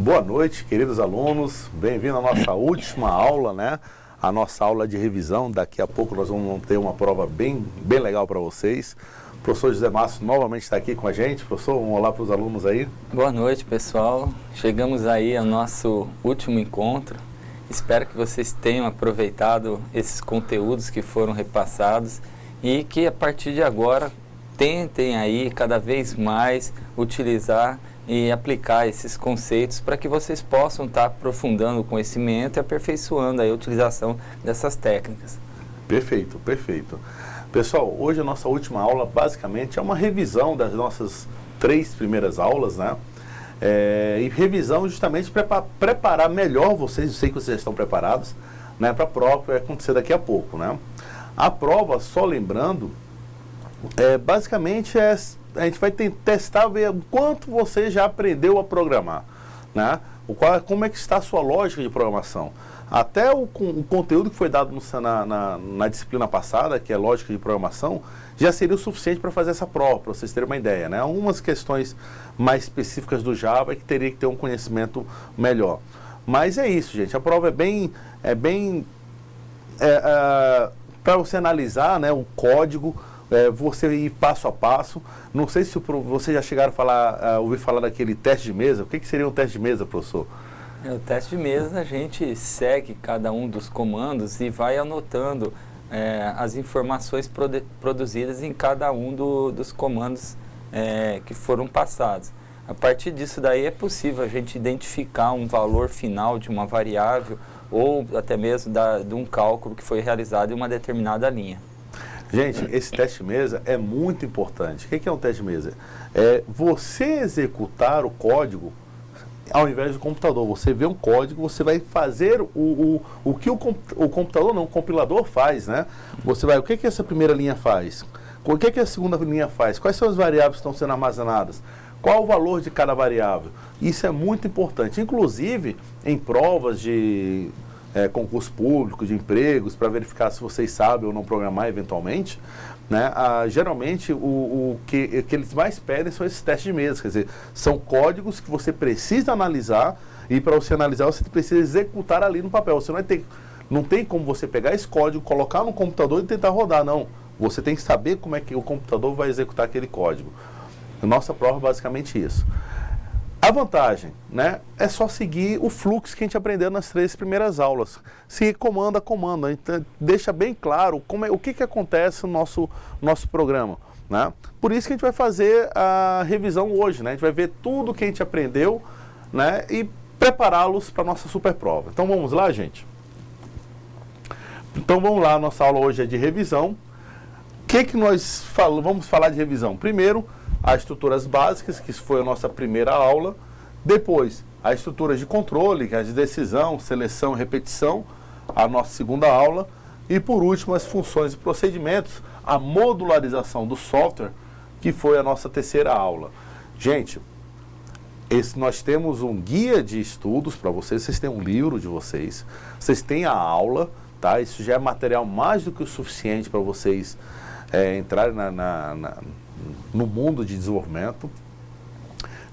Boa noite, queridos alunos. Bem-vindo à nossa última aula, né? A nossa aula de revisão. Daqui a pouco nós vamos ter uma prova bem legal para vocês. O professor José Márcio novamente está aqui com a gente. Professor, um olá para os alunos aí. Boa noite, pessoal. Chegamos aí ao nosso último encontro. Espero que vocês tenham aproveitado esses conteúdos que foram repassados e que a partir de agora tentem aí cada vez mais utilizar e aplicar esses conceitos para que vocês possam estar aprofundando o conhecimento e aperfeiçoando aí a utilização dessas técnicas. Perfeito, perfeito. Pessoal, hoje a nossa última aula basicamente é uma revisão das nossas 3 primeiras aulas, né? E revisão justamente para preparar melhor vocês, eu sei que vocês já estão preparados, né, para a prova que vai acontecer daqui a pouco, né? A prova, só lembrando, basicamente a gente vai testar, ver o quanto você já aprendeu a programar, né? Como é que está a sua lógica de programação. Até o conteúdo que foi dado na disciplina passada, que é lógica de programação, já seria o suficiente para fazer essa prova, para vocês terem uma ideia, né? Algumas questões mais específicas do Java que teria que ter um conhecimento melhor. Mas é isso, gente. A prova é bem para você analisar, né, o código, você ir passo a passo. Não sei se vocês já chegaram a ouvir falar daquele teste de mesa. O que seria um teste de mesa, professor? O teste de mesa, a gente segue cada um dos comandos e vai anotando as informações produzidas em cada um dos comandos que foram passados. A partir disso daí é possível a gente identificar um valor final de uma variável ou até mesmo de um cálculo que foi realizado em uma determinada linha. Gente, esse teste de mesa é muito importante. O que é um teste de mesa? É você executar o código ao invés do computador. Você vê um código, você vai fazer o que o computador, não, o compilador faz, né? Você vai, o que essa primeira linha faz? O que a segunda linha faz? Quais são as variáveis que estão sendo armazenadas? Qual o valor de cada variável? Isso é muito importante. Inclusive, em provas de concurso público, de empregos, para verificar se vocês sabem ou não programar eventualmente, né? Geralmente o que eles mais pedem são esses testes de mesa, quer dizer, são códigos que você precisa analisar e para você analisar você precisa executar ali no papel. Você não tem como você pegar esse código, colocar no computador e tentar rodar, não. Você tem que saber como é que o computador vai executar aquele código. A nossa prova é basicamente isso. A vantagem, né, é só seguir o fluxo que a gente aprendeu nas 3 primeiras aulas. Seguir comando a comando, a gente deixa bem claro o que acontece no nosso programa, né? Por isso que a gente vai fazer a revisão hoje, né? A gente vai ver tudo que a gente aprendeu, né, e prepará-los para a nossa super prova. Então vamos lá, gente? Então vamos lá, a nossa aula hoje é de revisão. O que nós vamos falar de revisão? Primeiro, as estruturas básicas, que foi a nossa primeira aula. Depois, as estruturas de controle, que é a de decisão, seleção e repetição, a nossa segunda aula. E por último, as funções e procedimentos, a modularização do software, que foi a nossa terceira aula. Gente, nós temos um guia de estudos para vocês têm um livro de vocês têm a aula, tá? Isso já é material mais do que o suficiente para vocês entrarem no mundo de desenvolvimento.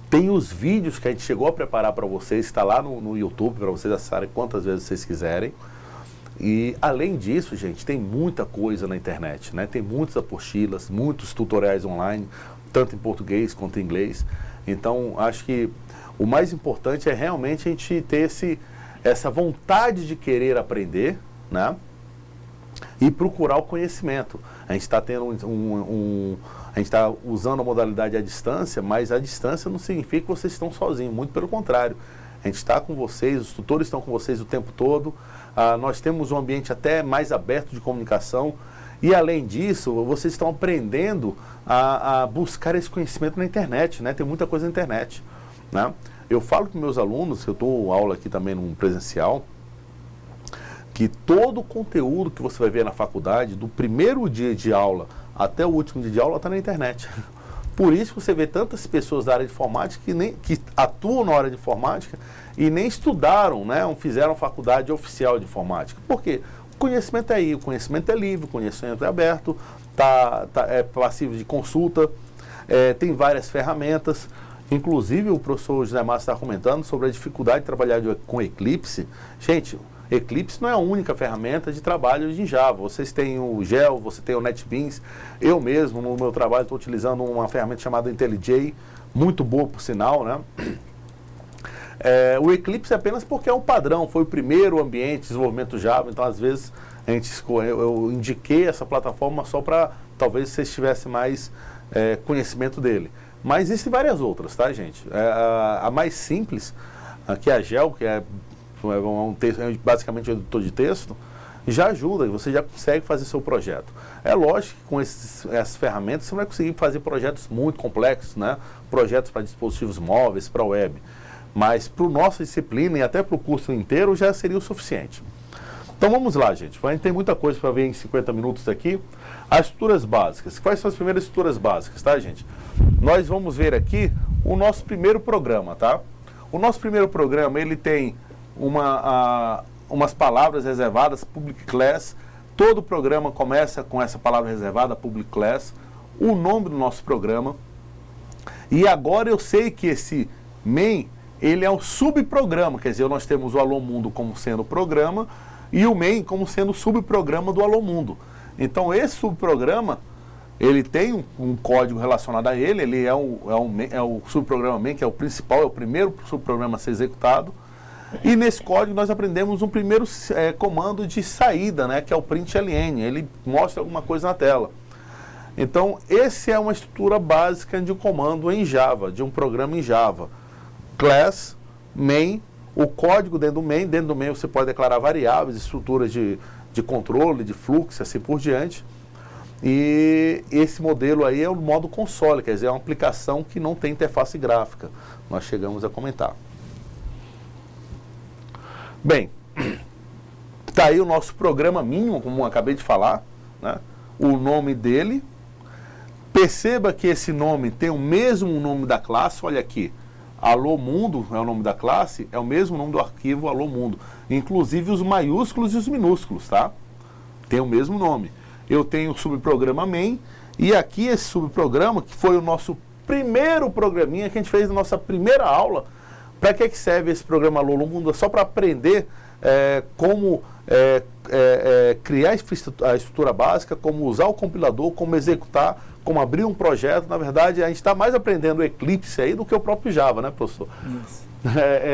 Tem os vídeos que a gente chegou a preparar para vocês, está lá no YouTube, para vocês acessarem quantas vezes vocês quiserem. E além disso, gente, tem muita coisa na internet, né? Tem muitas apostilas, muitos tutoriais online, tanto em português quanto em inglês. Então, acho que o mais importante é realmente a gente ter essa vontade de querer aprender, né? E procurar o conhecimento. A gente está tendo a gente está usando a modalidade à distância, mas a distância não significa que vocês estão sozinhos, muito pelo contrário. A gente está com vocês, os tutores estão com vocês o tempo todo, nós temos um ambiente até mais aberto de comunicação e, além disso, vocês estão aprendendo a buscar esse conhecimento na internet, né? Tem muita coisa na internet, né? Eu falo com meus alunos, eu dou aula aqui também no presencial, que todo o conteúdo que você vai ver na faculdade, do primeiro dia de aula até o último dia de aula, está na internet. Por isso que você vê tantas pessoas da área de informática que atuam na área de informática e nem estudaram, né? Não fizeram faculdade oficial de informática. Por quê? O conhecimento é aí, o conhecimento é livre, o conhecimento é aberto, é passivo de consulta, tem várias ferramentas. Inclusive, o professor José Márcio está comentando sobre a dificuldade de trabalhar com Eclipse. Gente, Eclipse não é a única ferramenta de trabalho de Java. Vocês têm o Gel, você tem o NetBeans. Eu mesmo, no meu trabalho, estou utilizando uma ferramenta chamada IntelliJ, muito boa, por sinal, né? O Eclipse é apenas porque é um padrão, foi o primeiro ambiente de desenvolvimento Java, então às vezes eu indiquei essa plataforma só para talvez vocês tivessem mais conhecimento dele. Mas existem várias outras, tá, gente? A mais simples, que é a Gel, que é basicamente um editor de texto, já ajuda, e você já consegue fazer seu projeto. É lógico que com essas ferramentas você vai conseguir fazer projetos muito complexos, né? Projetos para dispositivos móveis, para web. Mas para a nossa disciplina e até para o curso inteiro já seria o suficiente. Então vamos lá, gente. A gente tem muita coisa para ver em 50 minutos aqui. As estruturas básicas. Quais são as primeiras estruturas básicas, tá, gente? Nós vamos ver aqui o nosso primeiro programa, tá? O nosso primeiro programa, ele tem umas palavras reservadas, public class. Todo programa começa com essa palavra reservada, public class. O nome do nosso programa. E agora eu sei que esse main, ele é um subprograma. Quer dizer, nós temos o Alô Mundo como sendo o programa e o main como sendo o subprograma do Alô Mundo. Então, esse subprograma, ele tem um código relacionado a ele, ele é o subprograma main, que é o principal, é o primeiro subprograma a ser executado. E nesse código nós aprendemos um primeiro comando de saída, né, que é o println. Ele mostra alguma coisa na tela. Então, essa é uma estrutura básica de um comando em Java, de um programa em Java. Class, main, o código dentro do main você pode declarar variáveis, estruturas de controle, de fluxo, assim por diante. E esse modelo aí é o modo console, quer dizer, é uma aplicação que não tem interface gráfica. Nós chegamos a comentar. Bem, está aí o nosso programa mínimo, como eu acabei de falar, né? O nome dele. Perceba que esse nome tem o mesmo nome da classe, olha aqui. Alô Mundo é o nome da classe, é o mesmo nome do arquivo Alô Mundo. Inclusive os maiúsculos e os minúsculos, tá? Tem o mesmo nome. Eu tenho o subprograma main, e aqui esse subprograma, que foi o nosso primeiro programinha que a gente fez na nossa primeira aula. Para que serve esse programa Alô Mundo? É só para aprender como criar a estrutura básica, como usar o compilador, como executar, como abrir um projeto. Na verdade, a gente está mais aprendendo o Eclipse aí do que o próprio Java, né, professor? Isso.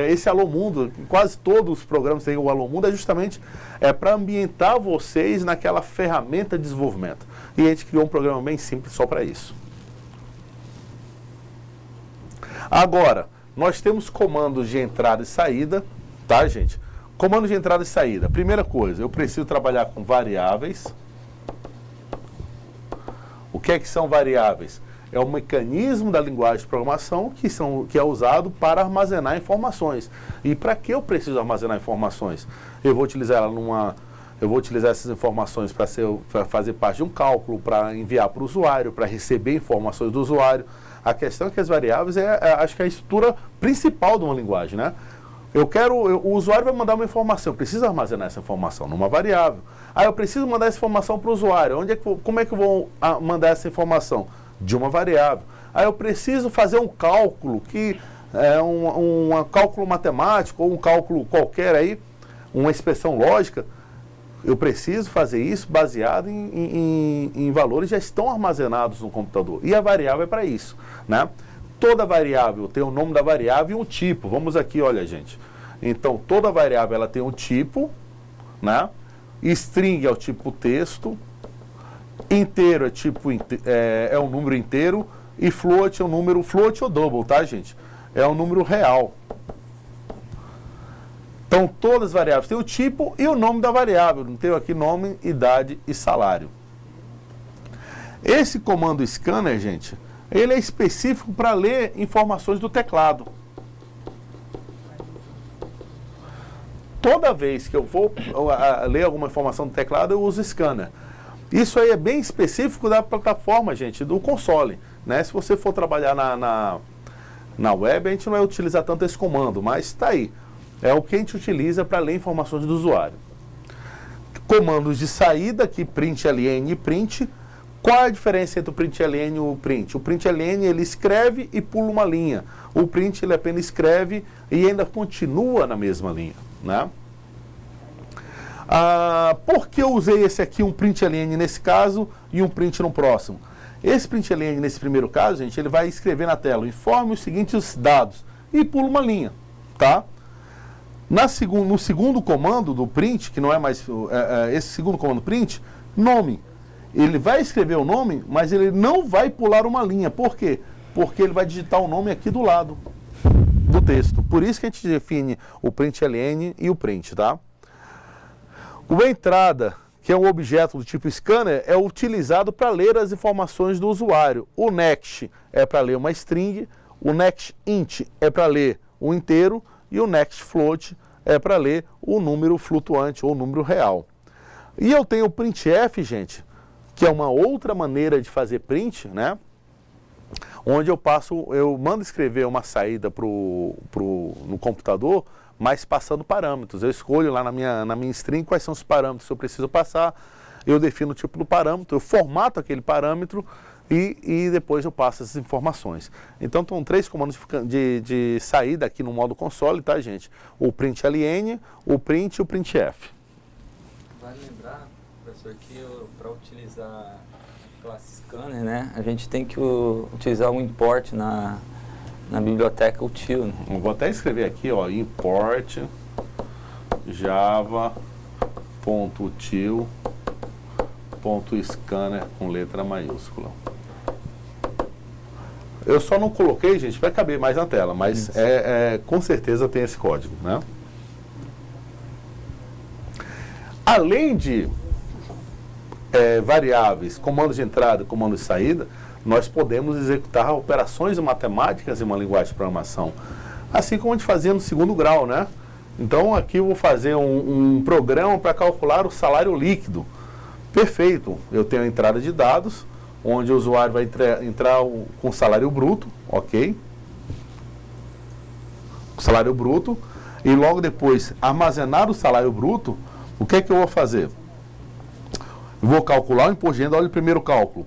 Esse Alô Mundo, quase todos os programas que tem o Alô Mundo, é justamente para ambientar vocês naquela ferramenta de desenvolvimento. E a gente criou um programa bem simples só para isso. Agora, nós temos comandos de entrada e saída, tá, gente? Comando de entrada e saída. Primeira coisa, eu preciso trabalhar com variáveis. O que são variáveis? É um mecanismo da linguagem de programação que é usado para armazenar informações. E para que eu preciso armazenar informações? Eu vou utilizar essas informações para fazer parte de um cálculo, para enviar para o usuário, para receber informações do usuário. A questão é que as variáveis acho que é a estrutura principal de uma linguagem, né? O usuário vai mandar uma informação, eu preciso armazenar essa informação numa variável. Eu preciso mandar essa informação para o usuário. Como é que eu vou mandar essa informação? De uma variável. Eu preciso fazer um cálculo, que é um cálculo matemático, ou um cálculo qualquer aí, uma expressão lógica. Eu preciso fazer isso baseado em valores que já estão armazenados no computador. E a variável é para isso, né? Toda variável tem o nome da variável e um tipo. Vamos aqui, olha, gente. Então, toda variável ela tem um tipo, né? String é o tipo texto. Inteiro é um número inteiro. E float é um número, float ou double, tá, gente? É um número real. Então, todas as variáveis têm o tipo e o nome da variável. Não tenho aqui nome, idade e salário. Esse comando scanner, gente, ele é específico para ler informações do teclado. Toda vez que eu vou ler alguma informação do teclado, eu uso scanner. Isso aí é bem específico da plataforma, gente, do console, né? Se você for trabalhar na web, a gente não vai utilizar tanto esse comando, mas está aí. É o que a gente utiliza para ler informações do usuário. Comandos de saída, que println e print. Qual é a diferença entre o println e o print? O println ele escreve e pula uma linha. O print ele apenas escreve e ainda continua na mesma linha, né? Por que eu usei esse aqui, um println nesse caso e um print no próximo? Esse println nesse primeiro caso, gente, ele vai escrever na tela: informe os seguintes dados e pula uma linha, tá? No segundo comando do print, que não é mais esse segundo comando print, nome. Ele vai escrever o nome, mas ele não vai pular uma linha. Por quê? Porque ele vai digitar o nome aqui do lado do texto. Por isso que a gente define o println e o print, tá? O entrada, que é um objeto do tipo scanner, é utilizado para ler as informações do usuário. O next é para ler uma string, o next int é para ler o inteiro e o next float é para ler o número flutuante ou o número real. E eu tenho o printf, gente, que é uma outra maneira de fazer print, né? Onde eu mando escrever uma saída no computador, mas passando parâmetros. Eu escolho lá na minha string quais são os parâmetros que eu preciso passar, eu defino o tipo do parâmetro, eu formato aquele parâmetro e depois eu passo essas informações. Então, estão 3 comandos de saída aqui no modo console, tá, gente? O println, o print e o printf. Vale lembrar, professor, que para utilizar a classe scanner, né, a gente tem que utilizar um import na biblioteca util. Né? Eu vou até escrever aqui, ó, import java.util.scanner com letra maiúscula. Eu só não coloquei, gente, vai caber mais na tela, mas com certeza tem esse código, né? Além de variáveis, comandos de entrada e comandos de saída, nós podemos executar operações matemáticas em uma linguagem de programação, assim como a gente fazia no segundo grau, né? Então aqui eu vou fazer um programa para calcular o salário líquido. Perfeito, eu tenho a entrada de dados, onde o usuário vai entrar com salário bruto, ok? Salário bruto, e logo depois armazenar o salário bruto. O que é que eu vou fazer? Eu vou calcular o imposto de renda. Olha o primeiro cálculo.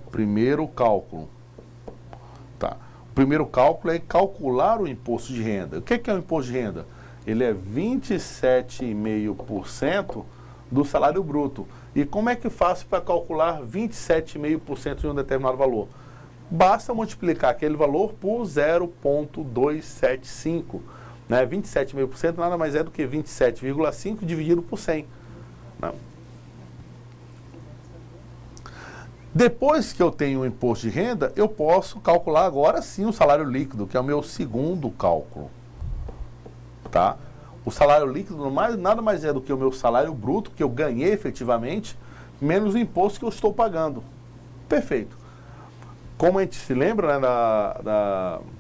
Tá. O primeiro cálculo é calcular o imposto de renda. O que é o imposto de renda? Ele é 27,5% do salário bruto. E como é que eu faço para calcular 27,5% de um determinado valor? Basta multiplicar aquele valor por 0,275. Né? 27,5% nada mais é do que 27,5 dividido por 100. Né? Depois que eu tenho o imposto de renda, eu posso calcular agora sim o salário líquido, que é o meu segundo cálculo. Tá? O salário líquido nada mais é do que o meu salário bruto, que eu ganhei efetivamente, menos o imposto que eu estou pagando. Perfeito. Como a gente se lembra, né,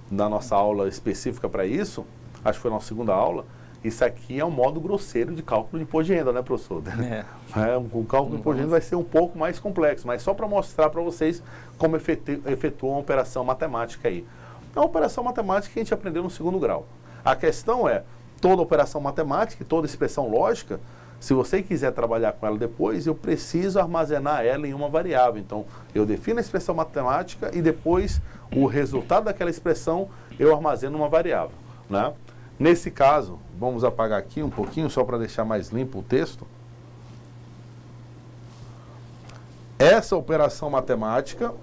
da nossa aula específica para isso, acho que foi a nossa segunda aula, isso aqui é um modo grosseiro de cálculo de imposto de renda, né, professor? O cálculo de imposto de renda vai ser um pouco mais complexo, mas só para mostrar para vocês como efetua uma operação matemática aí. É uma operação matemática que a gente aprendeu no segundo grau. A questão é, toda operação matemática, toda expressão lógica, se você quiser trabalhar com ela depois, eu preciso armazenar ela em uma variável. Então, eu defino a expressão matemática e depois o resultado daquela expressão eu armazeno uma variável, né? Nesse caso, vamos apagar aqui um pouquinho, só para deixar mais limpo o texto. Essa operação matemática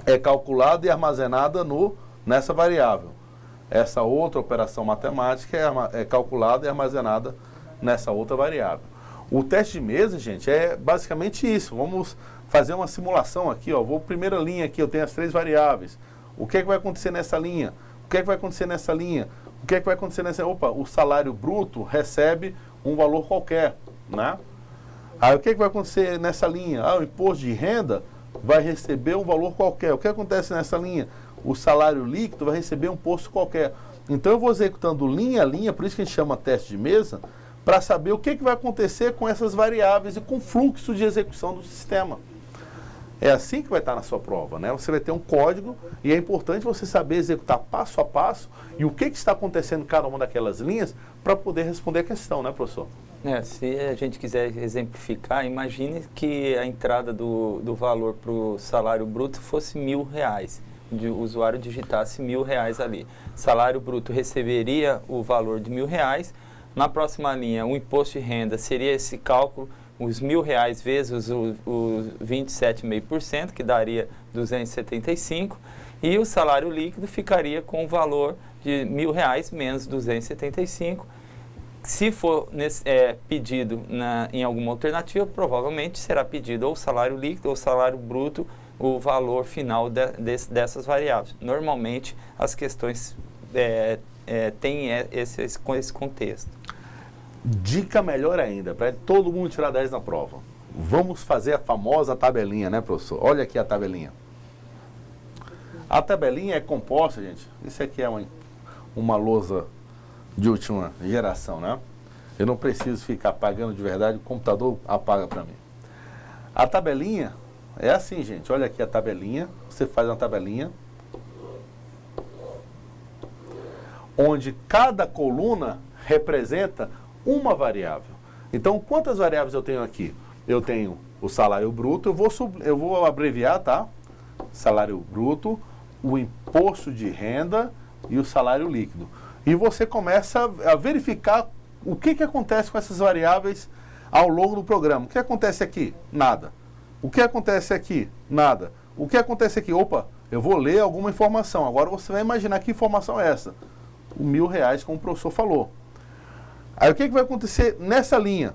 é calculada e armazenada nessa variável. Essa outra operação matemática é calculada e armazenada nessa outra variável. O teste de mesa, gente, é basicamente isso. Vamos fazer uma simulação aqui, ó. Primeira linha aqui, eu tenho as 3 variáveis. O que é que vai acontecer nessa linha? O que é que vai acontecer nessa linha? O que é que vai acontecer nessa... Opa, o salário bruto recebe um valor qualquer, né? Aí o que é que vai acontecer nessa linha? O imposto de renda vai receber um valor qualquer. O que acontece nessa linha? O salário líquido vai receber um imposto qualquer. Então eu vou executando linha a linha, por isso que a gente chama teste de mesa, para saber o que vai acontecer com essas variáveis e com o fluxo de execução do sistema. É assim que vai estar na sua prova, né? Você vai ter um código e é importante você saber executar passo a passo e o que está acontecendo em cada uma daquelas linhas para poder responder a questão, né, professor? Se a gente quiser exemplificar, imagine que a entrada do valor para o salário bruto fosse R$1.000, o usuário digitasse R$1.000 ali. Salário bruto receberia o valor de R$1.000, na próxima linha o imposto de renda seria esse cálculo, os R$1.000 vezes os 27,5%, que daria 275, e o salário líquido ficaria com o valor de R$1.000 menos 275. Se for pedido em alguma alternativa, provavelmente será pedido ou o salário líquido ou o salário bruto, o valor final dessas variáveis. Normalmente, as questões têm esse contexto. Dica melhor ainda, para todo mundo tirar 10 na prova. Vamos fazer a famosa tabelinha, né, professor? Olha aqui a tabelinha. A tabelinha é composta, gente. Isso aqui é uma lousa de última geração, né? Eu não preciso ficar pagando de verdade, o computador apaga para mim. A tabelinha é assim, gente. Olha aqui a tabelinha. Você faz uma tabelinha onde cada coluna representa uma variável. Então, quantas variáveis eu tenho aqui? Eu tenho o salário bruto, eu vou abreviar, tá? Salário bruto, o imposto de renda e o salário líquido. E você começa a verificar o que acontece com essas variáveis ao longo do programa. O que acontece aqui? Nada. O que acontece aqui? Nada. O que acontece aqui? Opa, eu vou ler alguma informação. Agora você vai imaginar que informação é essa. O R$1.000, como o professor falou. Aí o que vai acontecer nessa linha?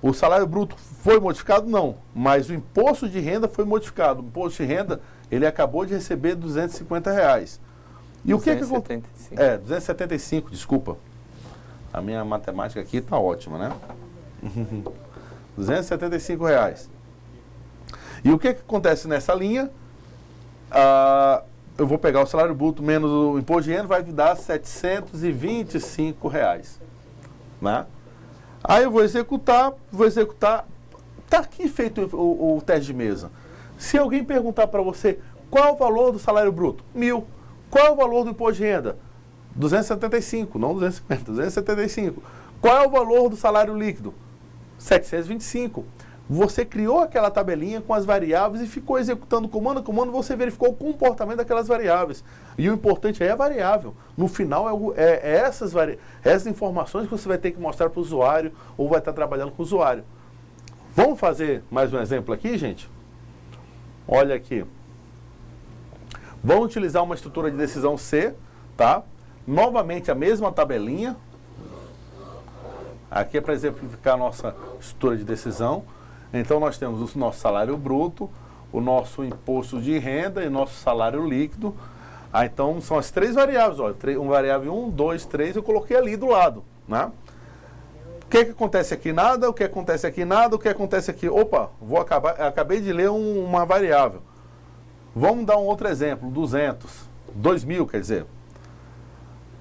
O salário bruto foi modificado? Não. Mas o imposto de renda foi modificado. O imposto de renda, ele acabou de receber R$250. E o que acontece? 275, desculpa. A minha matemática aqui está ótima, né? R$275. E o que acontece nessa linha? Eu vou pegar o salário bruto menos o imposto de renda, vai dar R$725. Né? Aí eu vou executar. Está aqui feito o teste de mesa. Se alguém perguntar para você qual é o valor do salário bruto? 1.000. Qual é o valor do imposto de renda? 275, não 250, 275. Qual é o valor do salário líquido? 725. Você criou aquela tabelinha com as variáveis e ficou executando comando a comando, você verificou o comportamento daquelas variáveis. E o importante é a variável. No final, essas informações que você vai ter que mostrar para o usuário ou vai estar trabalhando com o usuário. Vamos fazer mais um exemplo aqui, gente? Olha aqui. Vamos utilizar uma estrutura de decisão C, tá? Novamente a mesma tabelinha. Aqui é para exemplificar a nossa estrutura de decisão. Então nós temos o nosso salário bruto, o nosso imposto de renda e o nosso salário líquido. Então são as três variáveis, ó, variável 1, 2, 3, eu coloquei ali do lado, né? O que acontece aqui? Nada. O que acontece aqui? Nada. O que acontece aqui? Opa, acabei de ler uma variável. Vamos dar um outro exemplo, 2.000, quer dizer.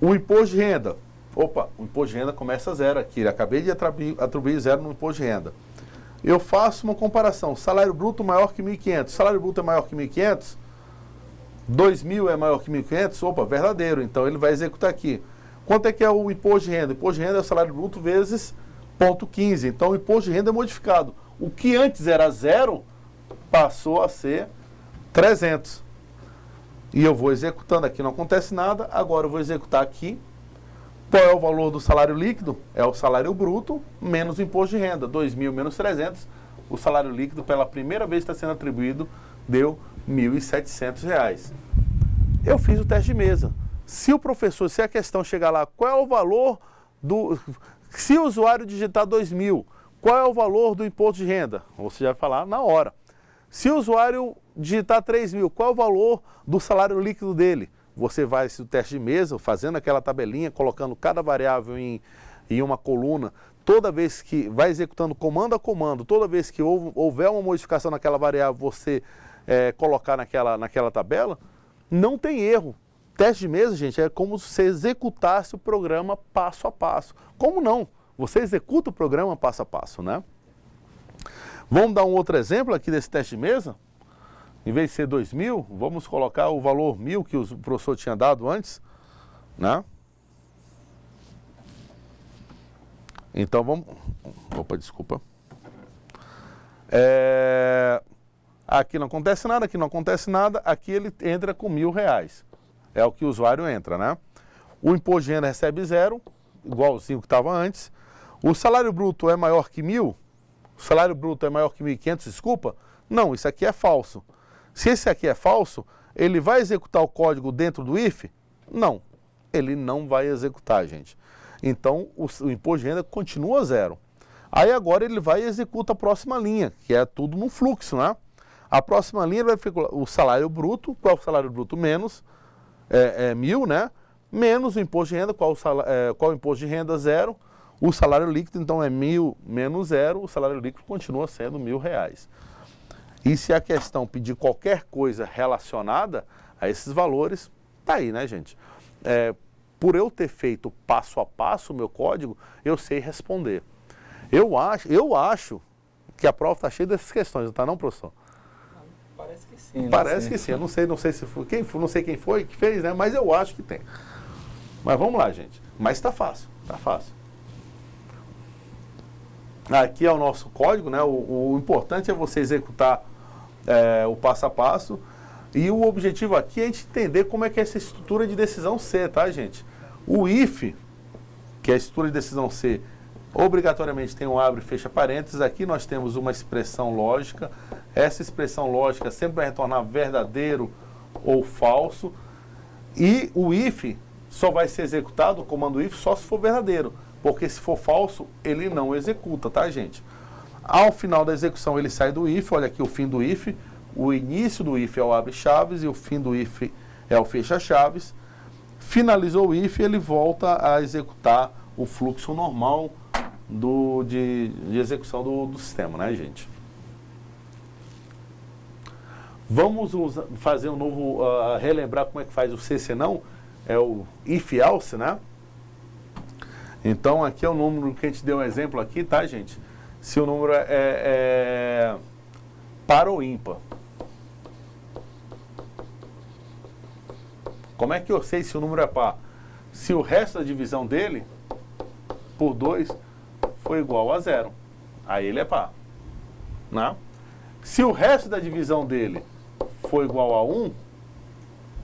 O imposto de renda. Opa, o imposto de renda começa a zero aqui. Acabei de atribuir zero no imposto de renda. Eu faço uma comparação. Salário bruto maior que 1.500. Salário bruto é maior que 1.500? 2.000 é maior que 1.500? Opa, verdadeiro. Então ele vai executar aqui. Quanto é que é o imposto de renda? O imposto de renda é o salário bruto vezes 0,15. Então o imposto de renda é modificado. O que antes era zero passou a ser 300. E eu vou executando aqui, não acontece nada. Agora eu vou executar aqui. Qual é o valor do salário líquido? É o salário bruto menos o imposto de renda. 2.000 menos 300. O salário líquido, pela primeira vez que está sendo atribuído, deu R$1.700. Eu fiz o teste de mesa. Se a questão chegar lá, qual é o valor do... Se o usuário digitar 2.000, qual é o valor do imposto de renda? Você já vai falar na hora. Se o usuário digitar 3.000, qual é o valor do salário líquido dele? Você vai no teste de mesa, fazendo aquela tabelinha, colocando cada variável em uma coluna. Toda vez que vai executando comando a comando, toda vez que houver uma modificação naquela variável, você colocar naquela tabela, não tem erro. Teste de mesa, gente, é como se você executasse o programa passo a passo. Como não? Você executa o programa passo a passo, né? Vamos dar um outro exemplo aqui desse teste de mesa? Em vez de ser 2.000, vamos colocar o valor 1.000 que o professor tinha dado antes, né? Então vamos... Opa, desculpa. Aqui não acontece nada, aqui não acontece nada, aqui ele entra com R$1.000. É o que o usuário entra, né? O imposto de renda recebe 0, igualzinho que estava antes. O salário bruto é maior que 1.000? O salário bruto é maior que 1.500, desculpa? Não, isso aqui é falso. Se esse aqui é falso, ele vai executar o código dentro do IF? Não, ele não vai executar, gente. Então, o imposto de renda continua 0. Aí agora ele vai e executa a próxima linha, que é tudo no fluxo, né? A próxima linha vai ficar o salário bruto, qual é o salário bruto menos 1.000, né? Menos o imposto de renda, qual o imposto de renda? 0. O salário líquido, então, é 1.000 menos 0, o salário líquido continua sendo R$1.000. E se a questão pedir qualquer coisa relacionada a esses valores, tá aí, né, gente? Por eu ter feito passo a passo o meu código, eu sei responder. Eu acho que a prova está cheia dessas questões, não está não, professor? Parece que sim. Parece que sim. Eu não sei se foi não sei quem foi que fez, né? Mas eu acho que tem. Mas vamos lá, gente. Mas está fácil, está fácil. Aqui é o nosso código, né? O importante é você executar o passo a passo. E o objetivo aqui é a gente entender como é que é essa estrutura de decisão C, tá, gente? O IF, que é a estrutura de decisão C, obrigatoriamente tem um abre e fecha parênteses. Aqui nós temos uma expressão lógica. Essa expressão lógica sempre vai retornar verdadeiro ou falso. E o IF só vai ser executado, o comando IF, só se for verdadeiro. Porque se for falso, ele não executa, tá, gente? Ao final da execução, ele sai do IF. Olha aqui o fim do IF. O início do IF é o abre-chaves e o fim do IF é o fecha-chaves. Finalizou o IF, ele volta a executar o fluxo normal de execução do sistema, né, gente? Vamos fazer um novo, relembrar como é que faz o C, senão, é o if-else, né? Então, aqui é o número que a gente deu um exemplo aqui, tá, gente? Se o número é par ou ímpar. Como é que eu sei se o número é par? Se o resto da divisão dele, por 2, foi igual a 0. Aí ele é par. Né? Se o resto da divisão dele for igual a 1,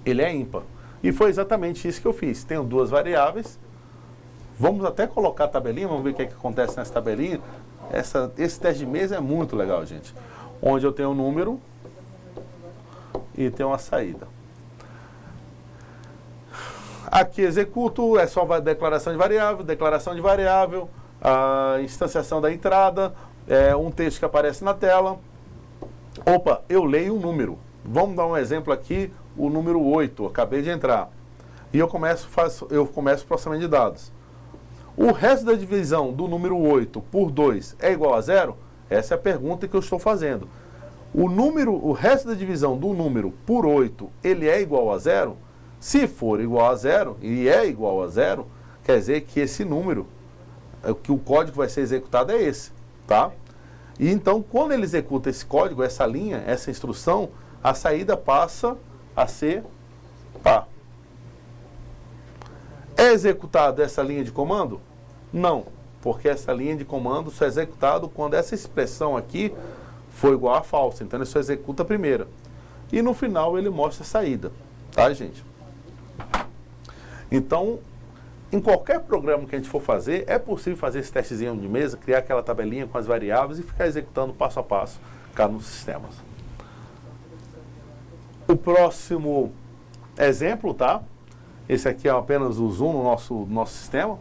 ele é ímpar. E foi exatamente isso que eu fiz. Tenho duas variáveis. Vamos até colocar a tabelinha, vamos ver o que acontece nessa tabelinha. Esse teste de mesa é muito legal, gente. Onde eu tenho um número e tenho uma saída. Aqui executo, é só declaração de variável, a instanciação da entrada, um texto que aparece na tela. Opa, eu leio um número. Vamos dar um exemplo aqui, o número 8, acabei de entrar. E eu começo o processamento de dados. O resto da divisão do número 8 por 2 é igual a 0? Essa é a pergunta que eu estou fazendo. O resto da divisão do número por 8, ele é igual a 0? Se for igual a 0, e é igual a 0, quer dizer que esse número, que o código vai ser executado é esse, tá? E então, quando ele executa esse código, essa linha, essa instrução, a saída passa a ser par. É executada essa linha de comando? Não, porque essa linha de comando só é executada quando essa expressão aqui for igual a falsa. Então, ele só executa a primeira. E no final, ele mostra a saída, tá, gente? Então, em qualquer programa que a gente for fazer, é possível fazer esse testezinho de mesa, criar aquela tabelinha com as variáveis e ficar executando passo a passo cada um dos sistemas. O próximo exemplo, tá? Esse aqui é apenas o zoom no nosso sistema.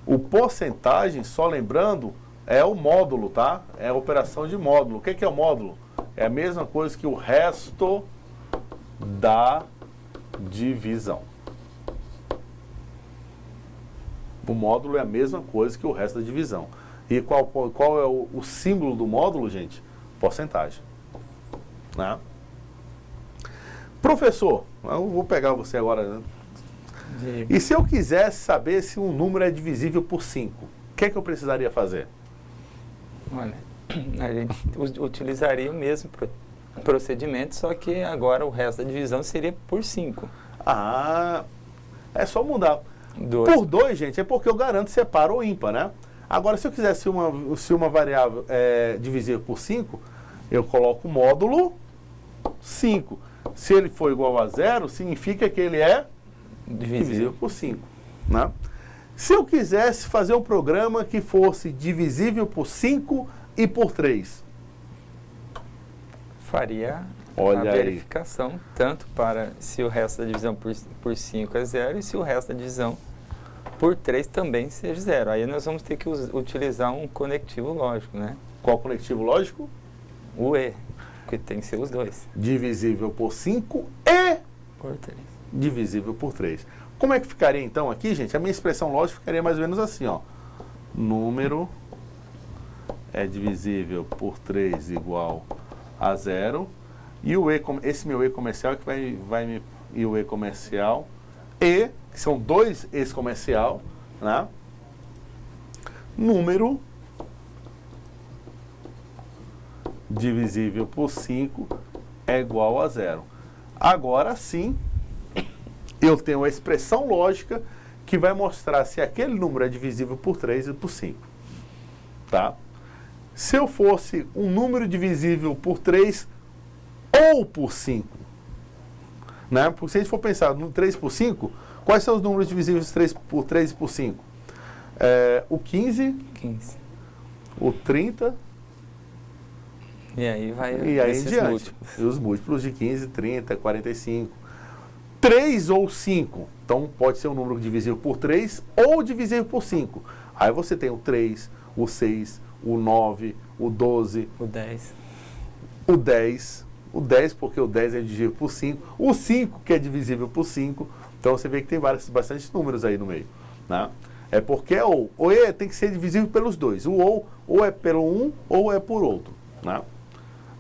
O porcentagem, só lembrando, é o módulo, tá? É a operação de módulo. O que é o módulo? É a mesma coisa que o resto da divisão. O módulo é a mesma coisa que o resto da divisão. E qual é o símbolo do módulo, gente? Porcentagem. Né? Professor, eu vou pegar você agora. Né? E se eu quisesse saber se um número é divisível por 5, o que é que eu precisaria fazer? Olha, a gente utilizaria o mesmo procedimento, só que agora o resto da divisão seria por 5. Ah, é só mudar. 2. Por 2, gente, é porque eu garanto se é par ou ímpar, né? Agora, se eu quiser, se uma variável é divisível por 5, eu coloco o módulo 5. Se ele for igual a 0, significa que ele é divisível por 5. Né? Se eu quisesse fazer um programa que fosse divisível por 5 e por 3, faria olha a aí, verificação, tanto para se o resto da divisão por 5 é 0 e se o resto da divisão por 3 também seja 0. Aí nós vamos ter que utilizar um conectivo lógico, né? Qual conectivo lógico? O E, que tem que ser os dois. Divisível por 5 e Por 3. divisível por 3. Como é que ficaria então aqui, gente? A minha expressão lógica ficaria mais ou menos assim, ó. Número é divisível por 3 igual a 0. E o E, esse meu E comercial que vai me... E o E comercial. E, que são dois E's comercial, né? Número divisível por 5 é igual a 0. Agora sim, eu tenho a expressão lógica que vai mostrar se aquele número é divisível por 3 e por 5. Tá? Se eu fosse um número divisível por 3 ou por 5, né? Porque se a gente for pensar no 3 por 5, quais são os números divisíveis 3 por 3 e por 5? O 15, o 30... E aí vai E aí em diante. múltiplos. E os múltiplos de 15, 30, 45. 3 ou 5. Então pode ser um número divisível por 3 ou divisível por 5. Aí você tem o 3, o 6, o 9, o 12. O 10. O 10. O 10 porque o 10 é divisível por 5. O 5 que é divisível por 5. Então você vê que tem bastante números aí no meio. Né? É porque o E tem que ser divisível pelos dois. O ou é pelo um ou é por outro. Né?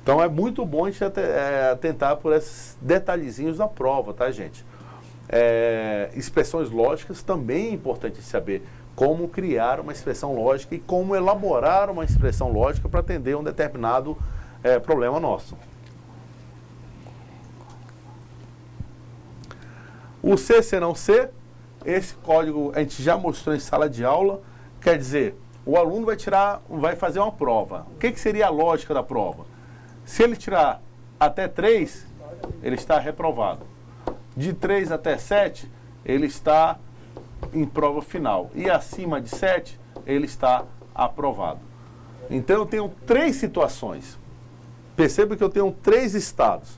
Então é muito bom a gente atentar por esses detalhezinhos da prova, tá, gente? Expressões lógicas também é importante saber como criar uma expressão lógica e como elaborar uma expressão lógica para atender um determinado problema nosso. O C, C não C, esse código a gente já mostrou em sala de aula, quer dizer, o aluno vai fazer uma prova. O que seria a lógica da prova? Se ele tirar até 3, ele está reprovado. De 3 até 7, ele está em prova final. E acima de 7, ele está aprovado. Então eu tenho 3 situações. Perceba que eu tenho 3 estados.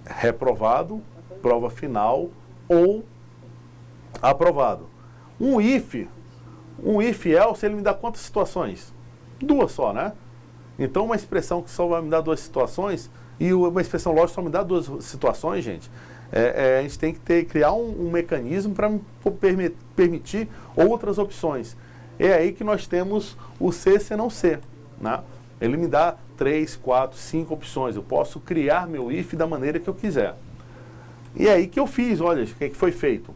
Reprovado, prova final ou aprovado. Um if else, ele me dá quantas situações? 2 só, né? Então, uma expressão que só vai me dar 2 situações e uma expressão lógica só me dá 2 situações, gente. A gente tem que criar um mecanismo para permitir outras opções. É aí que nós temos o C, C não C. Né? Ele me dá 3, 4, 5 opções. Eu posso criar meu if da maneira que eu quiser. E é aí que eu fiz, olha, o que foi feito.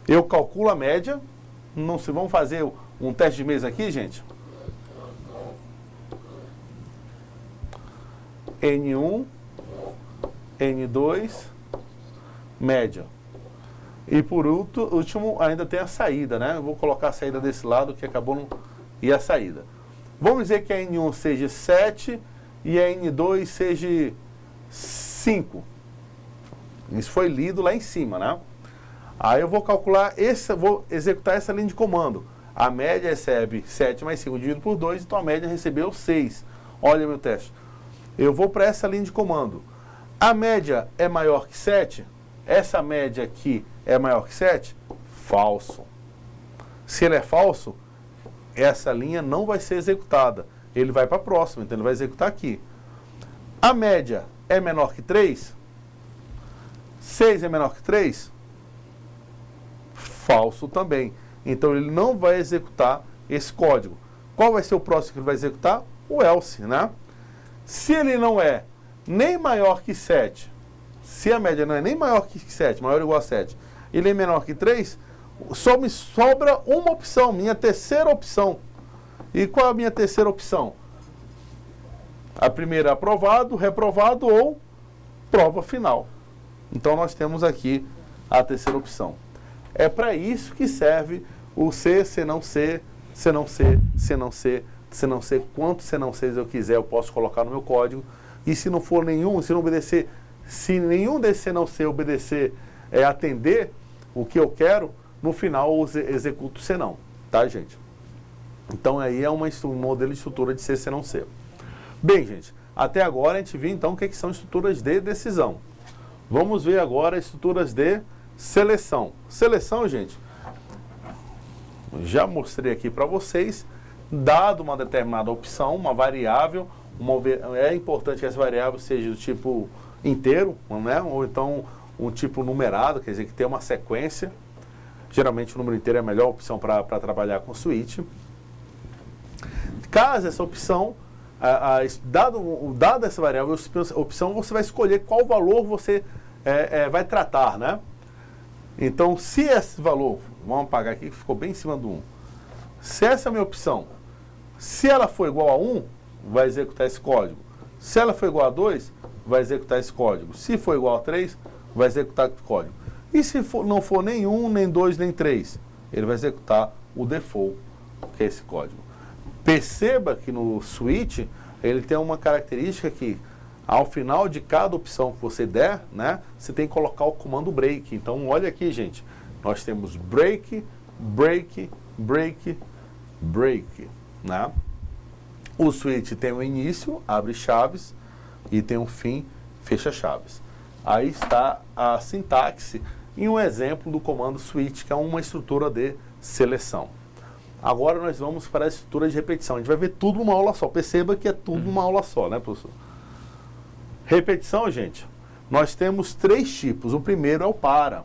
Eu calculo a média. Vamos fazer um teste de mesa aqui, gente? N1, N2, média. E por último, ainda tem a saída, né? Eu vou colocar a saída desse lado, que acabou no... E a saída. Vamos dizer que a N1 seja 7 e a N2 seja 5. Isso foi lido lá em cima, né? Aí eu vou calcular, vou executar essa linha de comando. A média recebe 7 mais 5 dividido por 2, então a média recebeu 6. Olha meu teste. Eu vou para essa linha de comando. A média é maior que 7? Essa média aqui é maior que 7? Falso. Se ele é falso, essa linha não vai ser executada. Ele vai para a próxima, então ele vai executar aqui. A média é menor que 3? 6 é menor que 3? Falso também. Então ele não vai executar esse código. Qual vai ser o próximo que ele vai executar? O else, né? Se ele não é nem maior que 7, se a média não é nem maior que 7, maior ou igual a 7, ele é menor que 3, só me sobra uma opção, minha terceira opção. E qual é a minha terceira opção? A primeira é aprovado, reprovado ou prova final. Então nós temos aqui a terceira opção. É para isso que serve o C, C não C, C não C, C não C, C não C. Quantos C não Cs eu quiser, eu posso colocar no meu código. E se não for nenhum, se não obedecer, se nenhum desse C não C obedecer, atender o que eu quero, no final eu executo C não. Tá, gente? Então aí é um modelo de estrutura de C, C não C. Bem, gente, até agora a gente viu então o que são estruturas de decisão. Vamos ver agora estruturas de seleção. Seleção, gente, já mostrei aqui para vocês, dado uma determinada opção, uma variável, é importante que essa variável seja do tipo inteiro, né? Ou então um tipo numerado, quer dizer, que tem uma sequência. Geralmente o número inteiro é a melhor opção para trabalhar com switch. Caso essa opção, dado essa variável, opção, você vai escolher qual valor você vai tratar, né? Então, se esse valor, vamos apagar aqui que ficou bem em cima do 1. Se essa é a minha opção, se ela for igual a 1, vai executar esse código. Se ela for igual a 2, vai executar esse código. Se for igual a 3, vai executar esse código. E se não for nem 1, nem 2, nem 3, ele vai executar o default, que é esse código. Perceba que no switch, ele tem uma característica que, ao final de cada opção que você der, né, você tem que colocar o comando break. Então, olha aqui, gente. Nós temos break, break, break, break, né? O switch tem um início, abre chaves, e tem um fim, fecha chaves. Aí está a sintaxe em um exemplo do comando switch, que é uma estrutura de seleção. Agora nós vamos para a estrutura de repetição. A gente vai ver tudo numa aula só. Perceba que é tudo numa aula só, né, professor? Repetição, gente, nós temos 3 tipos. O primeiro é o para.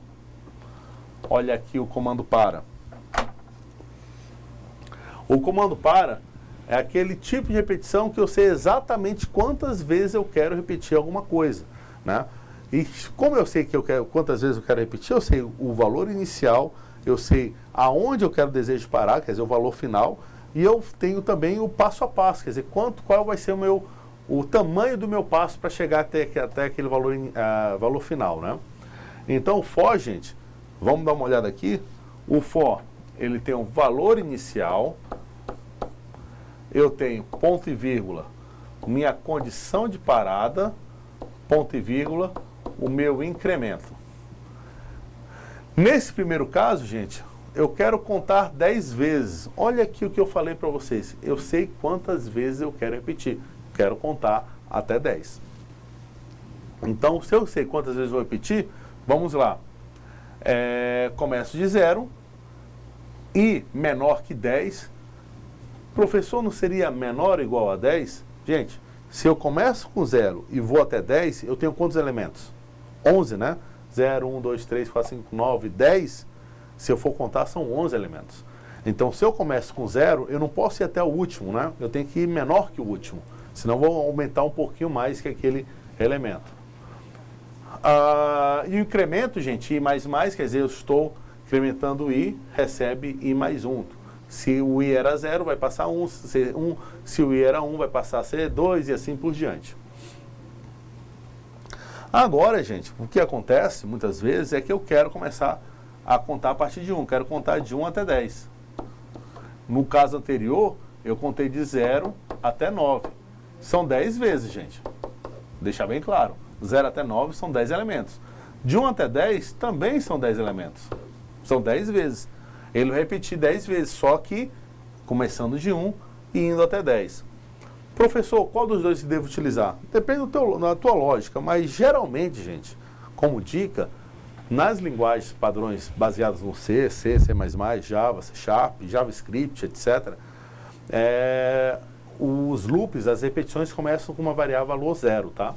Olha aqui o comando para. O comando para é aquele tipo de repetição que eu sei exatamente quantas vezes eu quero repetir alguma coisa, né? E como eu sei que quantas vezes eu quero repetir, eu sei o valor inicial, eu sei aonde eu quero desejo parar, quer dizer, o valor final, e eu tenho também o passo a passo, quer dizer, qual vai ser o tamanho do meu passo para chegar até aquele valor final, né? Então o for, gente, vamos dar uma olhada aqui. O for, ele tem um valor inicial, eu tenho ponto e vírgula, minha condição de parada, ponto e vírgula, o meu incremento. Nesse primeiro caso, gente, eu quero contar 10 vezes. Olha aqui o que eu falei para vocês. Eu sei quantas vezes eu quero repetir. Quero contar até 10. Então, se eu sei quantas vezes eu vou repetir, vamos lá. Começo de 0 e menor que 10. Professor, não seria menor ou igual a 10? Gente, se eu começo com 0 e vou até 10, eu tenho quantos elementos? 11, né? 0, 1, 2, 3, 4, 5, 9, 10. Se eu for contar, são 11 elementos. Então, se eu começo com 0, eu não posso ir até o último, né? Eu tenho que ir menor que o último. Senão, eu vou aumentar um pouquinho mais que aquele elemento. E o incremento, gente, I mais mais, quer dizer, eu estou incrementando o I, recebe I mais 1. Se o I era 0, vai passar 1. Se o I era 1, vai passar a ser 2 e assim por diante. Agora, gente, o que acontece muitas vezes é que eu quero começar a contar a partir de 1. Quero contar de 1 até 10. No caso anterior, eu contei de 0 até 9. São 10 vezes, gente. Deixar bem claro. 0 até 9 são 10 elementos. De 1 até 10 também são 10 elementos. São 10 vezes. Ele vai repetir 10 vezes, só que começando de 1 e indo até 10. Professor, qual dos dois devo utilizar? Depende da tua lógica, mas geralmente, gente, como dica, nas linguagens padrões baseadas no C, C, C++, Java, C Sharp, JavaScript, etc., os loops, as repetições começam com uma variável valor 0, tá?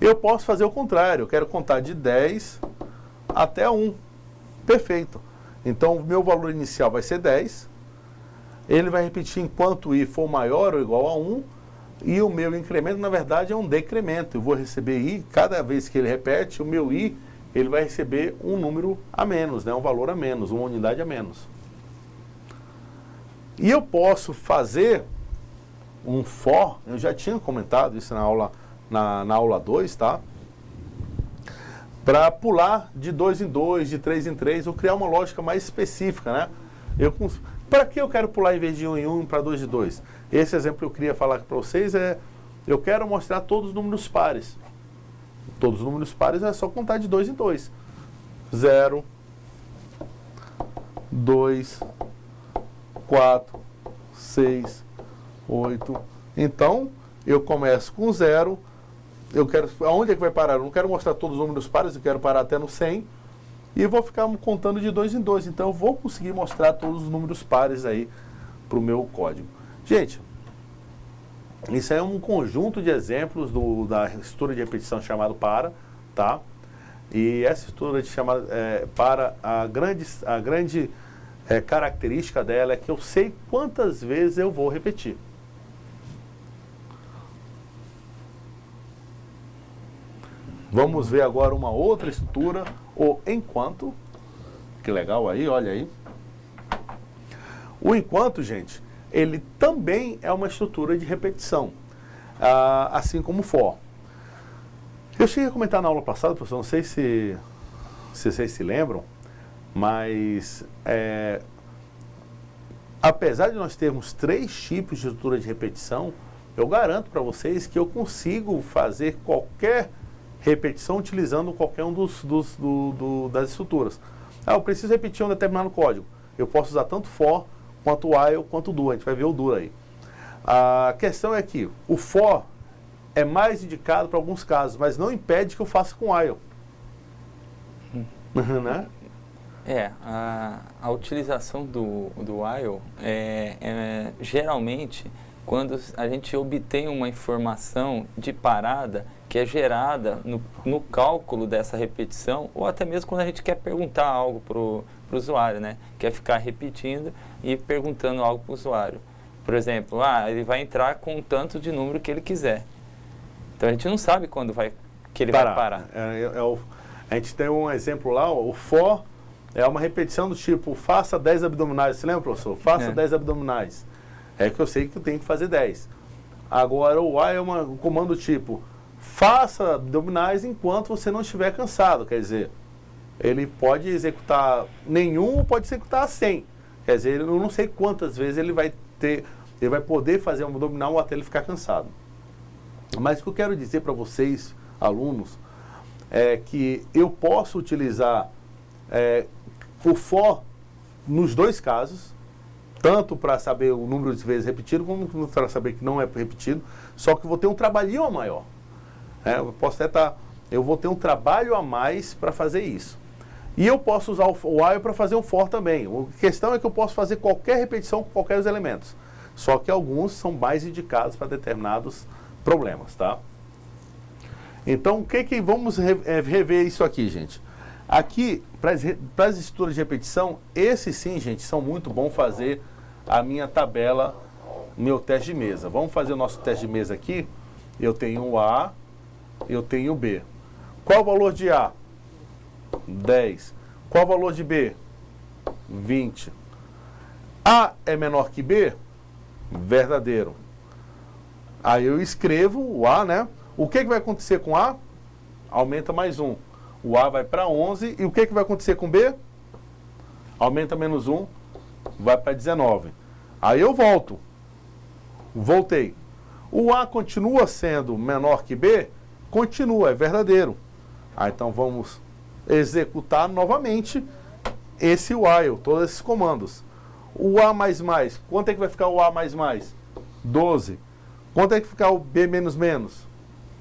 Eu posso fazer o contrário, eu quero contar de 10 até 1. Perfeito. Então, o meu valor inicial vai ser 10. Ele vai repetir enquanto I for maior ou igual a 1. E o meu incremento, na verdade, é um decremento. Eu vou receber I, cada vez que ele repete, o meu I, ele vai receber um número a menos, né? Um valor a menos, uma unidade a menos. E eu posso fazer um for, eu já tinha comentado isso na aula 2, tá? Para pular de 2 em 2, de 3 em 3, ou criar uma lógica mais específica, né? Para que eu quero pular em vez de 1 em 1 para 2 de 2? Esse exemplo que eu queria falar para vocês eu quero mostrar todos os números pares. Todos os números pares é só contar de 2 em 2. 0, 2, 4, 6, 8. Então, eu começo com 0. Aonde é que vai parar? Eu não quero mostrar todos os números pares, eu quero parar até no 100. E vou ficar contando de 2 em 2. Então, eu vou conseguir mostrar todos os números pares aí para o meu código. Gente, isso é um conjunto de exemplos da estrutura de repetição chamado para, tá? E essa estrutura de chamada para, a grande característica dela é que eu sei quantas vezes eu vou repetir. Vamos ver agora uma outra estrutura, o enquanto. Que legal aí, olha aí. O enquanto, gente, ele também é uma estrutura de repetição, assim como o for. Eu cheguei a comentar na aula passada, professor, não sei se vocês se lembram, mas apesar de nós termos 3 tipos de estrutura de repetição, eu garanto para vocês que eu consigo fazer qualquer repetição utilizando qualquer um das estruturas. Eu preciso repetir um determinado código. Eu posso usar tanto for, quanto while, quanto do. A gente vai ver o do aí. A questão é que o for é mais indicado para alguns casos, mas não impede que eu faça com while. Né? A utilização do while geralmente quando a gente obtém uma informação de parada que é gerada no cálculo dessa repetição, ou até mesmo quando a gente quer perguntar algo para o usuário, né? Quer ficar repetindo e perguntando algo para o usuário. Por exemplo, ele vai entrar com um tanto de número que ele quiser. Então a gente não sabe quando que ele vai parar. A gente tem um exemplo lá, o for é uma repetição do tipo, faça 10 abdominais. Você lembra, professor? Faça 10 abdominais. É que eu sei que eu tenho que fazer 10. Agora o while é um comando tipo, faça abdominais enquanto você não estiver cansado. Quer dizer, ele pode executar nenhum ou pode executar 100. Quer dizer, eu não sei quantas vezes ele vai poder fazer um abdominal até ele ficar cansado. Mas o que eu quero dizer para vocês, alunos, é que eu posso utilizar o for nos 2 casos, tanto para saber o número de vezes repetido, como para saber que não é repetido, só que eu vou ter um trabalhinho a maior. Eu vou ter um trabalho a mais para fazer isso. E eu posso usar o while para fazer o for também. A questão é que eu posso fazer qualquer repetição com qualquer dos elementos. Só que alguns são mais indicados para determinados problemas, tá? Então, vamos rever isso aqui, gente. Aqui, para as estruturas de repetição, esses sim, gente, são muito bons fazer a minha tabela, meu teste de mesa. Vamos fazer o nosso teste de mesa aqui. Eu tenho o A, eu tenho o B. Qual o valor de A? 10. Qual o valor de B? 20. A é menor que B? Verdadeiro. Aí eu escrevo o A, né? O que vai acontecer com A? Aumenta mais 1. O A vai para 11. E o que vai acontecer com B? Aumenta menos 1. Vai para 19. Aí eu volto. Voltei. O A continua sendo menor que B? Continua, é verdadeiro. Então vamos executar novamente esse while, todos esses comandos. O A mais mais, quanto é que vai ficar o A mais mais? 12. Quanto é que ficar o B menos menos?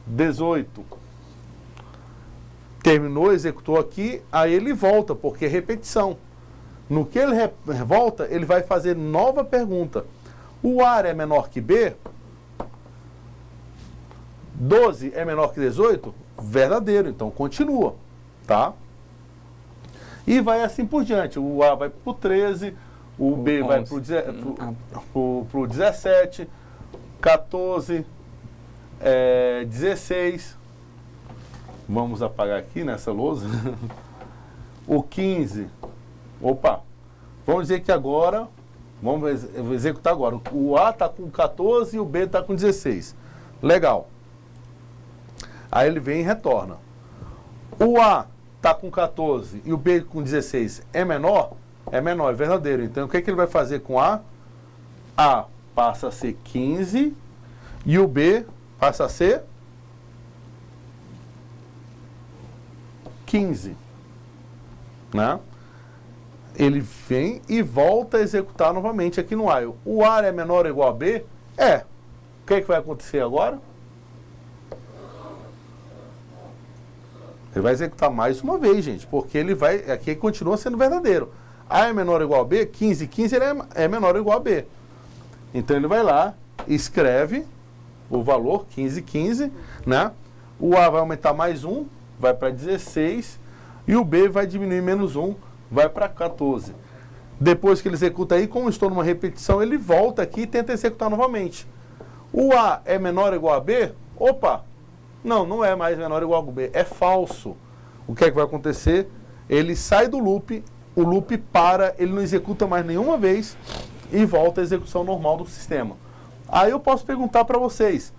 18. Terminou, executou aqui, aí ele volta, porque é repetição. No que ele volta, ele vai fazer nova pergunta. O A é menor que B? 12 é menor que 18? Verdadeiro, então continua, tá? E vai assim por diante. O A vai para o 13, o B vai para o 17, 14, 16. Vamos apagar aqui nessa lousa. O 15. Opa! Vamos dizer que agora Vamos executar agora. O A está com 14 e o B está com 16. Legal. Aí ele vem e retorna. O A está com 14 e o B com 16 é menor? É menor, é verdadeiro. Então, o que ele vai fazer com A? A passa a ser 15 e o B passa a ser 15. Né? Ele vem e volta a executar novamente aqui no while. O A é menor ou igual a B? É. O que vai acontecer agora? Ele vai executar mais uma vez, gente, porque ele vai, aqui continua sendo verdadeiro. A é menor ou igual a B, 15, 15 ele é menor ou igual a B. Então ele vai lá, escreve o valor 15, 15, né? O A vai aumentar mais 1, vai para 16, e o B vai diminuir menos 1, vai para 14. Depois que ele executa aí, como estou numa repetição, ele volta aqui e tenta executar novamente. O A é menor ou igual a B? Opa! Não é mais menor ou igual a B, é falso. O que é que vai acontecer? Ele sai do loop, o loop para, ele não executa mais nenhuma vez e volta à execução normal do sistema. Aí eu posso perguntar para vocês,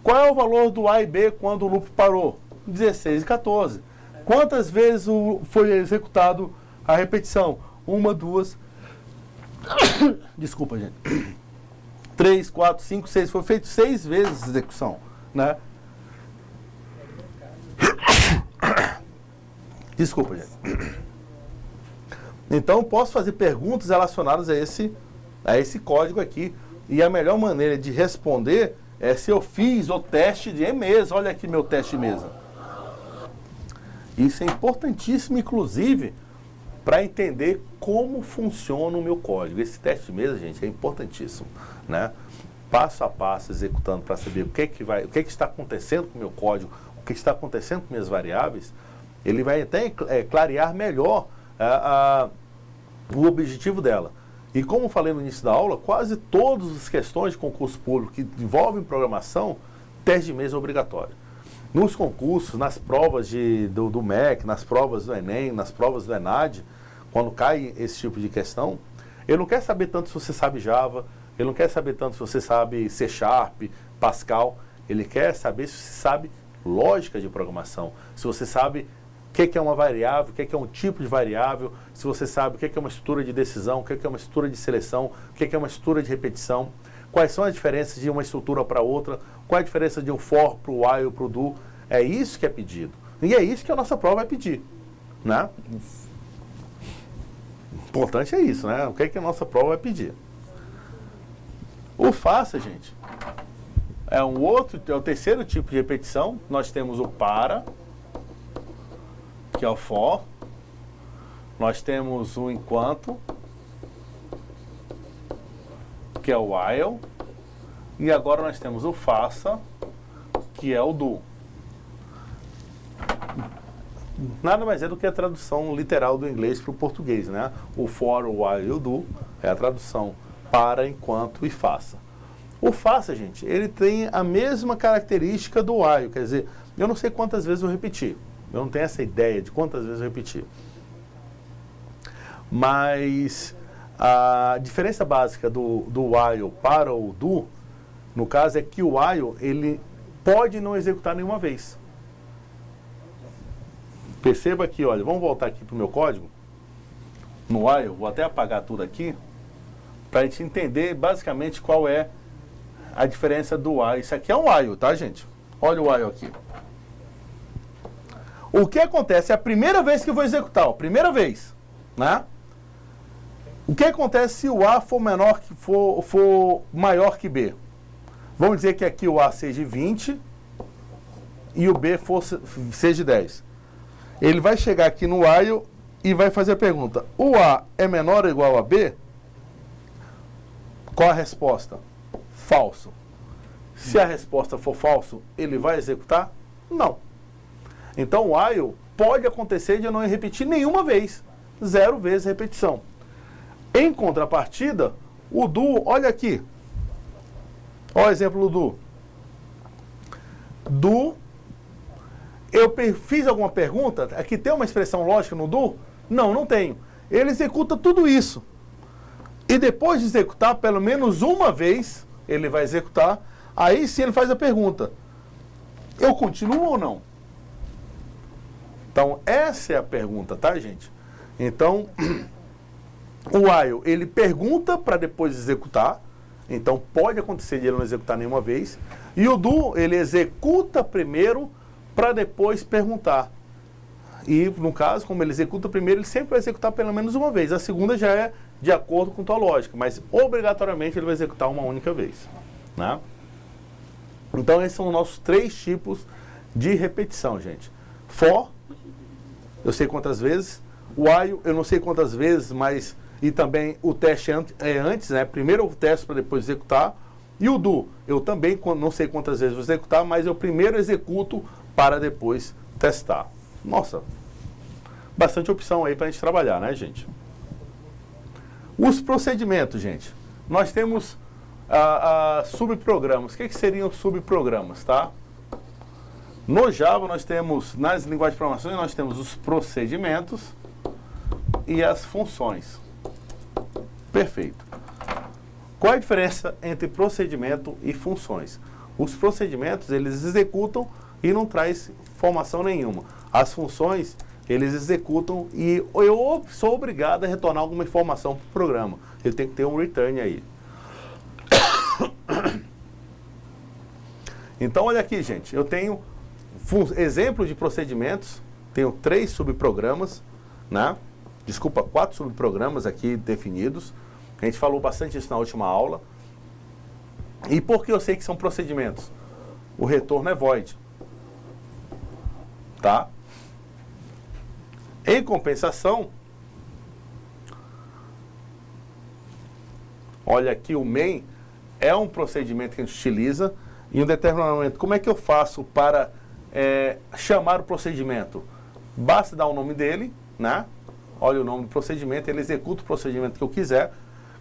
qual é o valor do A e B quando o loop parou? 16 e 14. Quantas vezes foi executado a repetição? 1, 2, desculpa, gente. 3, 4, 5, 6. Foi feito 6 vezes a execução, né? Desculpa, gente. Então, eu posso fazer perguntas relacionadas a esse código aqui. E a melhor maneira de responder é se eu fiz o teste de mesa. Olha aqui meu teste de mesa. Isso é importantíssimo, inclusive, para entender como funciona o meu código. Esse teste de mesa, gente, é importantíssimo, né? Passo a passo, executando para saber o que está acontecendo com o meu código, o que está acontecendo com minhas variáveis. Ele vai até clarear melhor o objetivo dela. E como falei no início da aula, quase todas as questões de concurso público que envolvem programação, teste de mesa é obrigatório. Nos concursos, nas provas do MEC, nas provas do Enem, nas provas do ENAD, quando cai esse tipo de questão, ele não quer saber tanto se você sabe Java, ele não quer saber tanto se você sabe C#, Pascal, ele quer saber se você sabe lógica de programação, se você sabe o que é uma variável, o que é um tipo de variável, se você sabe o que é uma estrutura de decisão, o que é uma estrutura de seleção, o que é uma estrutura de repetição, quais são as diferenças de uma estrutura para outra, qual é a diferença de um for para o while para o do. É isso que é pedido. E é isso que a nossa prova vai pedir, né? Importante é isso, né? O que é que a nossa prova vai pedir. O faça, gente, é o terceiro tipo de repetição. Nós temos o para, que é o for. Nós temos o enquanto, que é o while. E agora nós temos o faça, que é o do. Nada mais é do que a tradução literal do inglês para o português, né? O for, o while e o do é a tradução para, enquanto e faça. O faça, gente, ele tem a mesma característica do while, quer dizer, eu não sei quantas vezes eu repeti. Eu não tenho essa ideia de quantas vezes eu repeti. Mas a diferença básica do while para o do, no caso, é que o while, ele pode não executar nenhuma vez. Perceba aqui, olha, vamos voltar aqui para o meu código. No while, vou até apagar tudo aqui, para a gente entender basicamente qual é a diferença do while. Isso aqui é um while, tá, gente? Olha o while aqui. O que acontece é a primeira vez que eu vou executar, ó, primeira vez, né? O que acontece se o A for maior que B? Vamos dizer que aqui o A seja 20 e o B seja 10. Ele vai chegar aqui no while e vai fazer a pergunta: o A é menor ou igual a B? Qual a resposta? Falso. Se a resposta for falso, ele vai executar? Não. Então o while pode acontecer de eu não repetir nenhuma vez. 0 vezes repetição. Em contrapartida, o do, olha aqui. Olha o exemplo do do. Eu fiz alguma pergunta? Aqui tem uma expressão lógica no do? Não, não tenho. Ele executa tudo isso. E depois de executar pelo menos uma vez, ele vai executar, aí sim ele faz a pergunta: eu continuo ou não? Então, essa é a pergunta, tá, gente? Então, o while, ele pergunta para depois executar. Então, pode acontecer de ele não executar nenhuma vez. E o do, ele executa primeiro para depois perguntar. E, no caso, como ele executa primeiro, ele sempre vai executar pelo menos uma vez. A segunda já é de acordo com tua lógica, mas obrigatoriamente ele vai executar uma única vez, né? Então, esses são os nossos 3 tipos de repetição, gente. For, eu sei quantas vezes. While, eu não sei quantas vezes, mas... E também o teste é antes, né? Primeiro eu testo para depois executar. E o do, eu também não sei quantas vezes vou executar, mas eu primeiro executo para depois testar. Nossa, bastante opção aí para a gente trabalhar, né, gente? Os procedimentos, gente. Nós temos subprogramas. O que seriam subprogramas, tá? No Java nós temos, nas linguagens de programação, nós temos os procedimentos e as funções. Perfeito. Qual a diferença entre procedimento e funções? Os procedimentos, eles executam e não traz informação nenhuma. As funções, eles executam e eu sou obrigado a retornar alguma informação para o programa. Ele tem que ter um return aí. Então, olha aqui, gente. Eu tenho exemplo de procedimentos. Tenho 3 subprogramas, né? Desculpa, 4 subprogramas aqui definidos. A gente falou bastante isso na última aula. E por que eu sei que são procedimentos? O retorno é void. Tá? Em compensação, olha aqui, o main é um procedimento que a gente utiliza em um determinado momento. Como é que eu faço para chamar o procedimento? Basta dar o nome dele, né? Olha o nome do procedimento, ele executa o procedimento que eu quiser.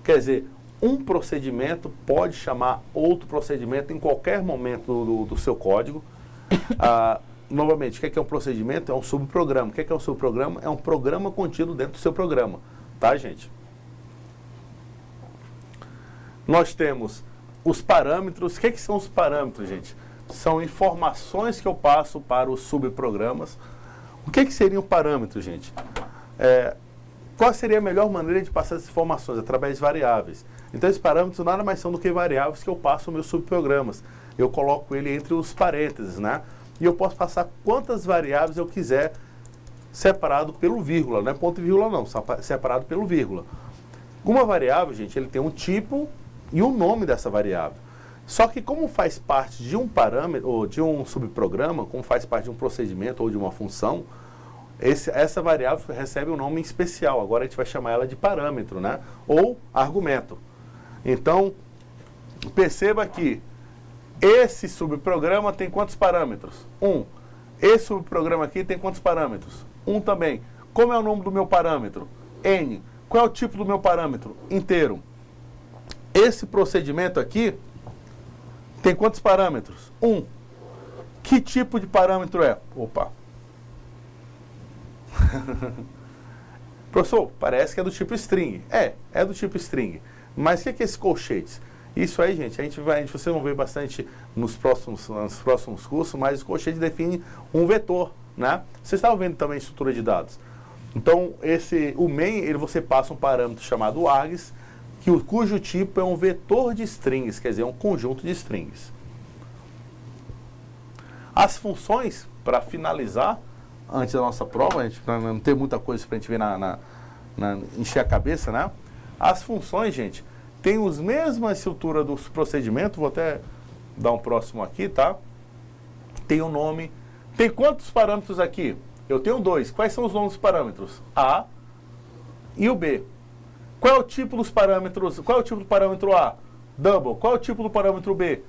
Quer dizer, um procedimento pode chamar outro procedimento em qualquer momento do seu código. Novamente, o que é um procedimento? É um subprograma. O que é um subprograma? É um programa contido dentro do seu programa. Tá, gente? Nós temos os parâmetros. O que são os parâmetros, gente? São informações que eu passo para os subprogramas. O que seriam parâmetros, gente? Qual seria a melhor maneira de passar essas informações? Através de variáveis. Então, esses parâmetros nada mais são do que variáveis que eu passo nos meus subprogramas. Eu coloco ele entre os parênteses, né? E eu posso passar quantas variáveis eu quiser, separado pelo vírgula. Não é ponto e vírgula, não. Separado pelo vírgula. Uma variável, gente, ele tem um tipo e um nome dessa variável. Só que como faz parte de um parâmetro, ou de um subprograma, como faz parte de um procedimento ou de uma função, essa variável recebe um nome especial. Agora a gente vai chamar ela de parâmetro, né? Ou argumento. Então, perceba que esse subprograma tem quantos parâmetros? 1. Esse subprograma aqui tem quantos parâmetros? 1 também. Como é o nome do meu parâmetro? N. Qual é o tipo do meu parâmetro? Inteiro. Esse procedimento aqui tem quantos parâmetros? 1. Que tipo de parâmetro é? Opa. Professor, parece que é do tipo string. É do tipo string. Mas o que é esse colchetes? Isso aí, gente, vocês vão ver bastante nos próximos cursos, mas o colchete define um vetor, né? Vocês estavam vendo também a estrutura de dados. Então, o main, você passa um parâmetro chamado args, cujo tipo é um vetor de strings, quer dizer, um conjunto de strings. As funções, para finalizar, antes da nossa prova, para não ter muita coisa para a gente ver encher a cabeça, né? As funções, gente, tem as mesmas estrutura dos procedimentos, vou até dar um próximo aqui, tá? Tem o nome. Tem quantos parâmetros aqui? Eu tenho 2. Quais são os nomes dos parâmetros? A e o B. Qual é o tipo dos parâmetros? Qual é o tipo do parâmetro A? Double. Qual é o tipo do parâmetro B?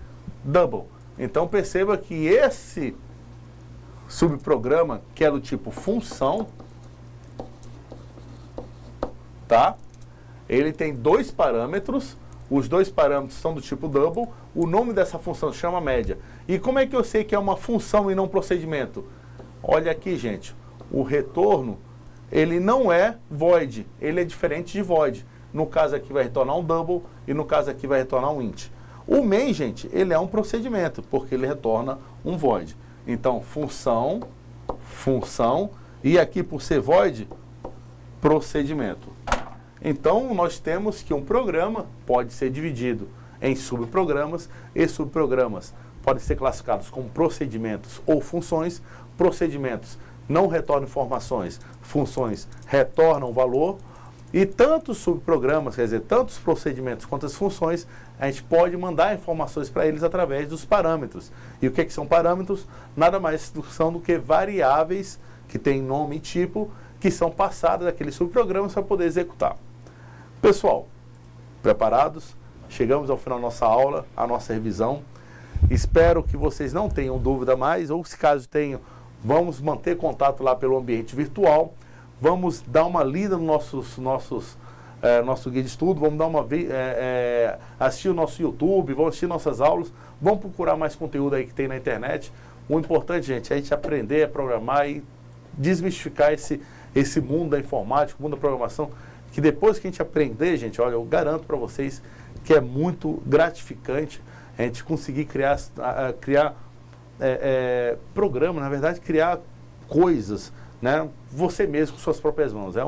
Double. Então perceba que esse subprograma, que é do tipo função, tá? Ele tem 2 parâmetros, os 2 parâmetros são do tipo double, o nome dessa função chama média. E como é que eu sei que é uma função e não procedimento? Olha aqui, gente, o retorno, ele não é void, ele é diferente de void. no caso aqui vai retornar um double e no caso aqui vai retornar um int. O main, gente, ele é um procedimento, porque ele retorna um void. Então, função, e aqui por ser void, procedimento. Então, nós temos que um programa pode ser dividido em subprogramas, e subprogramas podem ser classificados como procedimentos ou funções. Procedimentos não retornam informações, funções retornam valor, e tantos subprogramas, quer dizer, tantos procedimentos quanto as funções, a gente pode mandar informações para eles através dos parâmetros. E o que são parâmetros? Nada mais são do que variáveis que têm nome e tipo, que são passadas daqueles subprogramas para poder executar. Pessoal, preparados? Chegamos ao final da nossa aula, a nossa revisão. Espero que vocês não tenham dúvida mais, ou se caso tenham, vamos manter contato lá pelo ambiente virtual. Vamos dar uma lida no nosso guia de estudo, vamos dar assistir o nosso YouTube, vamos assistir nossas aulas, vamos procurar mais conteúdo aí que tem na internet. O importante, gente, é a gente aprender a programar e desmistificar esse mundo da informática, o mundo da programação, que depois que a gente aprender, gente, olha, eu garanto para vocês que é muito gratificante a gente conseguir criar programas, na verdade, criar coisas, né? Você mesmo com suas próprias mãos. É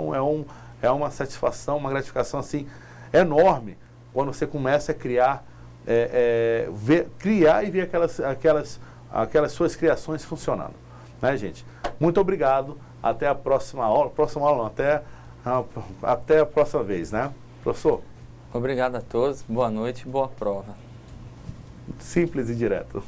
uma satisfação, uma gratificação assim enorme quando você começa a criar e ver aquelas suas criações funcionando, né, gente? Muito obrigado. Até a próxima aula. Até a próxima vez, né, professor? Obrigado a todos. Boa noite e boa prova. Simples e direto.